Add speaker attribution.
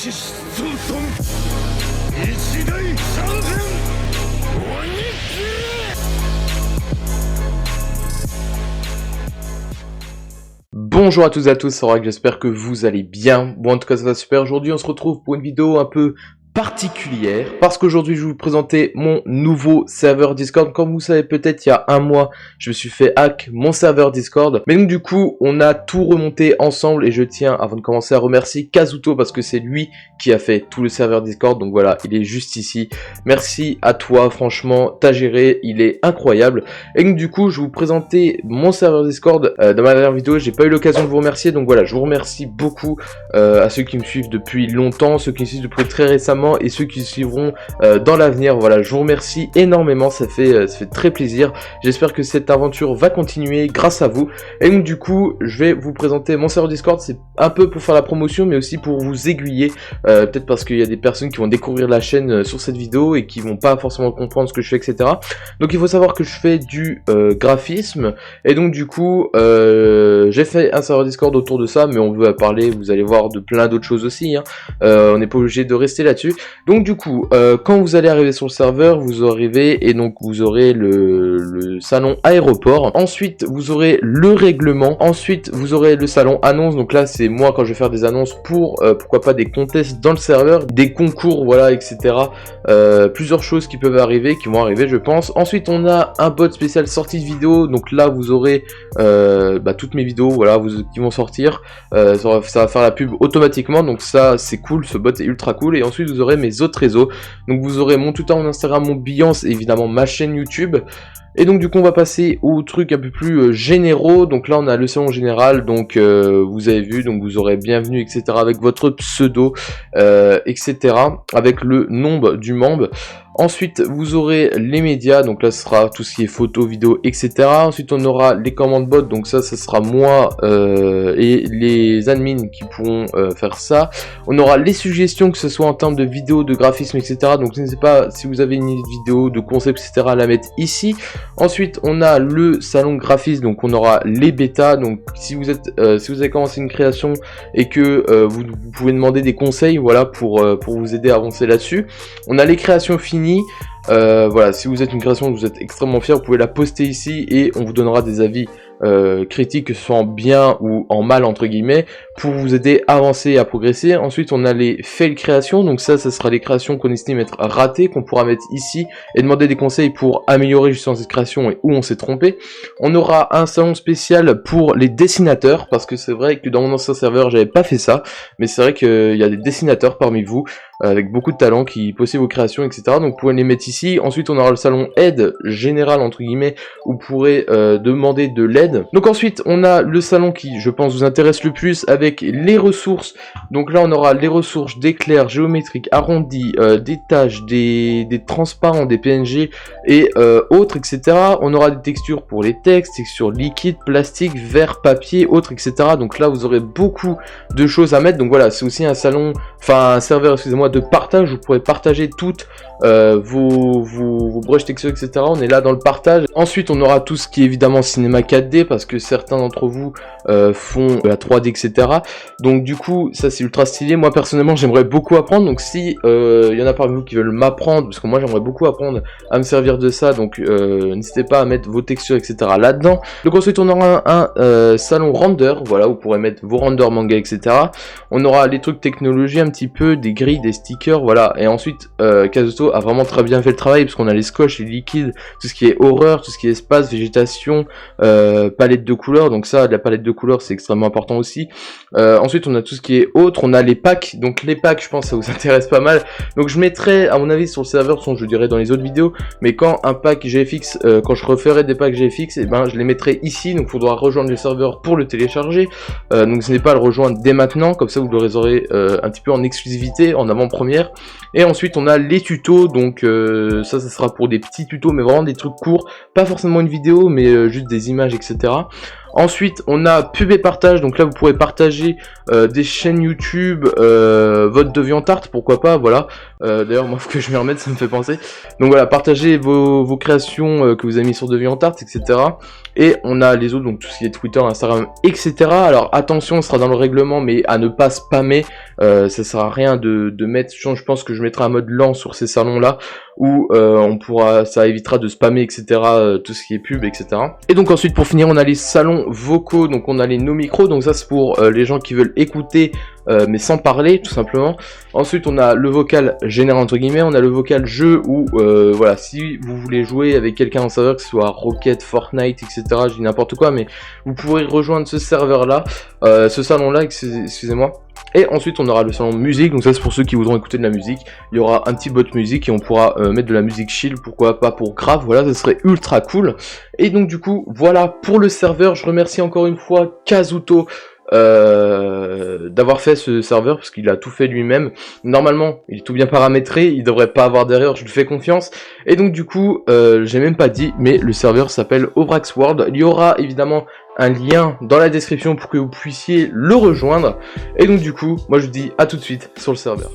Speaker 1: シストン一大三千鬼切れ。
Speaker 2: Bonjour à tous et à tous, c'est Rorak, j'espère que vous allez bien. Bon, en tout cas ça va super. Aujourd'hui on se retrouve pour une vidéo un peu particulière parce qu'aujourd'hui je vais vous présenter mon nouveau serveur Discord. Comme vous savez peut-être, il y a un mois je me suis fait hack mon serveur Discord, mais donc du coup on a tout remonté ensemble et je tiens avant de commencer à remercier Kazuto parce que c'est lui qui a fait tout le serveur Discord. Donc voilà, il est juste ici. Merci à toi, franchement t'as géré, il est incroyable. Et donc du coup je vais vous présenter mon serveur Discord. Dans ma dernière vidéo j'ai pas eu l'occasion de vous remercier, donc voilà, je vous remercie beaucoup à ceux qui me suivent depuis longtemps, ceux qui me suivent depuis très récemment et ceux qui suivront dans l'avenir. Voilà, je vous remercie énormément, ça fait très plaisir. J'espère que cette aventure va continuer grâce à vous. Et donc du coup je vais vous présenter mon serveur Discord. C'est un peu pour faire la promotion mais aussi pour vous aiguiller, peut-être parce qu'il y a des personnes qui vont découvrir la chaîne sur cette vidéo et qui vont pas forcément comprendre ce que je fais, etc. Donc il faut savoir que je fais du graphisme et donc du coup j'ai fait un serveur Discord autour de ça, mais on veut parler, vous allez voir, de plein d'autres choses aussi, hein. On n'est pas obligé de rester là-dessus. Donc du coup quand vous allez arriver sur le serveur, vous arrivez et donc vous aurez le salon aéroport, ensuite vous aurez le règlement, ensuite vous aurez le salon annonce. Donc là c'est moi quand je vais faire des annonces pour pourquoi pas des contests dans le serveur, des concours, voilà, etc. Plusieurs choses qui peuvent arriver, qui vont arriver je pense. Ensuite on a un bot spécial sortie de vidéo, donc là vous aurez toutes mes vidéos, voilà, qui vont sortir, ça va faire la pub automatiquement, donc ça c'est cool, ce bot est ultra cool. Et ensuite vous aurez mes autres réseaux, donc vous aurez mon Twitter, mon Instagram, mon Behance et évidemment ma chaîne YouTube. Et donc du coup on va passer aux trucs un peu plus généraux. Donc là on a le salon général, donc vous avez vu, donc vous aurez bienvenue, etc. avec votre pseudo, etc. avec le nombre du membre. Ensuite vous aurez les médias, donc là ce sera tout ce qui est photo, vidéo, etc. Ensuite on aura les commandes bots, donc ça sera moi et les admins qui pourront faire ça. On aura les suggestions, que ce soit en termes de vidéo, de graphisme, etc. Donc n'hésitez pas, si vous avez une vidéo de concept, etc. à la mettre ici. Ensuite on a le salon graphisme, donc on aura les bêtas. Donc si vous avez commencé une création et que vous pouvez demander des conseils, voilà, pour vous aider à avancer là-dessus. On a les créations finies. Voilà, si vous êtes une création, vous êtes extrêmement fier, vous pouvez la poster ici et on vous donnera des avis critiques, que ce soit en bien ou en mal entre guillemets, pour vous aider à avancer et à progresser. Ensuite on a les fail créations, donc ça sera les créations qu'on estime être ratées, qu'on pourra mettre ici et demander des conseils pour améliorer justement cette création et où on s'est trompé. On aura un salon spécial pour les dessinateurs, parce que c'est vrai que dans mon ancien serveur j'avais pas fait ça, mais c'est vrai qu'il y a des dessinateurs parmi vous avec beaucoup de talent qui possèdent vos créations, etc. Donc vous pouvez les mettre ici. Ensuite on aura le salon aide général entre guillemets, où vous pourrez demander de l'aide. Donc ensuite on a le salon qui je pense vous intéresse le plus, avec les ressources. Donc là on aura les ressources d'éclairs géométriques, arrondis, des tâches, des transparents, des PNG et autres, etc. On aura des textures pour les textes, textures liquides, plastique, verre, papier, autres, etc. Donc là vous aurez beaucoup de choses à mettre. Donc voilà, c'est aussi un salon, enfin un serveur, excusez-moi, de partage. Vous pourrez partager toutes vos brushes textures, etc. On est là dans le partage. Ensuite on aura tout ce qui est évidemment cinéma 4D, parce que certains d'entre vous font la 3D, etc. Donc du coup ça c'est ultra stylé. Moi personnellement j'aimerais beaucoup apprendre, donc si il y en a parmi vous qui veulent m'apprendre, parce que moi j'aimerais beaucoup apprendre à me servir de ça, donc n'hésitez pas à mettre vos textures, etc. là-dedans. Donc ensuite on aura un salon render, voilà, où vous pourrez mettre vos renders manga, etc. On aura les trucs technologie un petit peu, des grilles, des stickers, voilà. Et ensuite Kazuto a vraiment très bien fait le travail, parce qu'on a les scotch, les liquides, tout ce qui est horreur, tout ce qui est espace, végétation, palette de couleurs. Donc ça, la palette de couleurs c'est extrêmement important aussi. Ensuite on a tout ce qui est autre, on a les packs. Donc les packs je pense ça vous intéresse pas mal, donc je mettrai à mon avis sur le serveur, je dirais dans les autres vidéos, mais quand un pack GFX, quand je referai des packs GFX, et ben je les mettrai ici. Donc il faudra rejoindre le serveur pour le télécharger, donc ce n'est pas à le rejoindre dès maintenant, comme ça vous le aurez un petit peu en exclusivité, en avant-première. Et ensuite on a les tutos, donc ça sera pour des petits tutos, mais vraiment des trucs courts, pas forcément une vidéo mais juste des images, etc. Ensuite, on a pub et partage, donc là vous pourrez partager des chaînes YouTube, votre DeviantArt, pourquoi pas, voilà. D'ailleurs, moi, faut que je m'y remette, ça me fait penser. Donc voilà, partagez vos créations que vous avez mis sur DeviantArt, etc. Et on a les autres, donc tout ce qui est Twitter, Instagram, etc. Alors attention, on sera dans le règlement, mais à ne pas spammer. Ça sert à rien de mettre, je pense que je mettrai un mode lent sur ces salons-là, où ça évitera de spammer, etc. Tout ce qui est pub, etc. Et donc ensuite, pour finir, on a les salons vocaux, donc on a les no micros, donc ça c'est pour les gens qui veulent écouter, mais sans parler, tout simplement. Ensuite, on a le vocal général entre guillemets, on a le vocal jeu où, voilà, si vous voulez jouer avec quelqu'un en serveur, que ce soit Rocket, Fortnite, etc. Je dis n'importe quoi, mais vous pourrez rejoindre ce serveur-là, ce salon-là, excusez-moi. Et ensuite on aura le salon musique, donc ça c'est pour ceux qui voudront écouter de la musique. Il y aura un petit bot musique et on pourra mettre de la musique chill, pourquoi pas pour grave, voilà, ça serait ultra cool. Et donc du coup, voilà pour le serveur. Je remercie encore une fois Kazuto d'avoir fait ce serveur, parce qu'il a tout fait lui-même. Normalement, il est tout bien paramétré, il devrait pas avoir d'erreur, je lui fais confiance. Et donc du coup, j'ai même pas dit, mais le serveur s'appelle Obrax World. Il y aura évidemment un lien dans la description pour que vous puissiez le rejoindre. Et donc du coup, moi je vous dis à tout de suite sur le serveur.